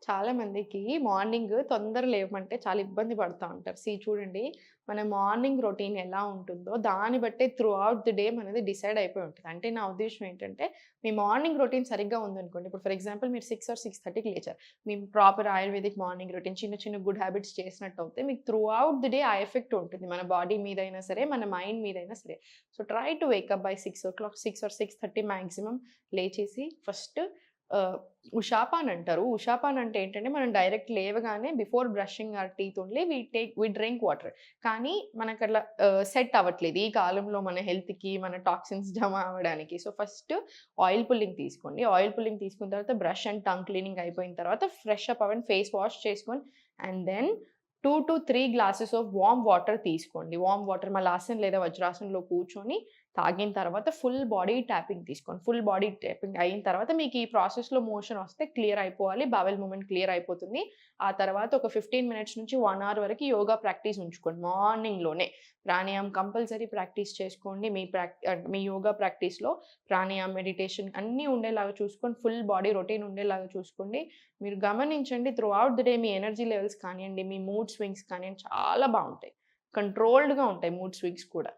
చాలా మందికి మార్నింగ్ తొందర లేవమంటే చాలా ఇబ్బంది పడతా ఉంటారు. చూడండి, మన మార్నింగ్ రొటీన్ ఎలా ఉంటుందో దాన్ని బట్టే త్రూ ఔట్ ది డే మనది డిసైడ్ అయిపోయి ఉంటది. అంటే నా ఉద్దేశ్యం ఏంటంటే, మీ మార్నింగ్ రొటీన్ సరిగ్గా ఉందనుకోండి. ఇప్పుడు ఫర్ ఎగ్జాంపుల్ మీరు 6 ఆర్ 6:30కి లేచారు. మీ ప్రాపర్ ఆయుర్వేదిక్ మార్నింగ్ రొటీన్ చిన్న చిన్న గుడ్ హ్యాబిట్స్ చేసినట్టయితే మీకు త్రూ ఔట్ ది డే ఆ ఎఫెక్ట్ ఉంటుంది. మన బాడీ మీదైనా సరే, మన మైండ్ మీదైనా సరే. So, try to wake up by 6 or 6:30 maximum లేచేసి ఫస్ట్ ఉషాపాన్ అంటారు. ఉషాపాన్ అంటే ఏంటంటే, మనం డైరెక్ట్ లేవగానే before brushing our teeth only we drink water. కానీ మనకట్లా సెట్ అవ్వట్లేదు. ఈ కాలంలో మన హెల్త్‌కి, మన టాక్సిన్స్ జమ అవ్వడానికి. సో, ఫస్ట్ ఆయిల్ పుల్లింగ్ తీసుకోండి. ఆయిల్ పుల్లింగ్ తీసుకున్న తర్వాత బ్రష్ అండ్ టంగ్ క్లీనింగ్ అయిపోయిన తర్వాత ఫ్రెష్ అప్ అవ్వండి. ఫేస్ వాష్ చేసుకొని and then 2-3 glasses of warm water తీసుకోండి. వార్మ్ వాటర్ మలాసన్ లేదా వజ్రాసనంలో కూర్చొని తాగిన తర్వాత ఫుల్ బాడీ ట్యాపింగ్ తీసుకోండి. ఫుల్ బాడీ ట్యాపింగ్ అయిన తర్వాత మీకు ఈ ప్రాసెస్‌లో మోషన్ వస్తే క్లియర్ అయిపోవాలి. బవెల్ మూవ్‌మెంట్ క్లియర్ అయిపోతుంది. ఆ తర్వాత ఒక 15 మినిట్స్ నుంచి 1 అవర్ వరకు యోగా ప్రాక్టీస్ ఉంచుకోండి. మార్నింగ్‌లోనే. ప్రాణాయామం కంపల్సరీ ప్రాక్టీస్ చేసుకోండి. మీ యోగా ప్రాక్టీస్‌లో ప్రాణాయామం, మెడిటేషన్ అన్నీ ఉండేలాగా చూసుకొని ఫుల్ బాడీ రొటీన్ ఉండేలాగా చూసుకోండి. మీరు గమనించండి through out the day me energy levels కానియండి, మీ మూడ్ స్వింగ్స్ కానియండి చాలా బావుంటాయి. కంట్రోల్డ్‌గా ఉంటాయి మూడ్ స్వింగ్స్ కూడా.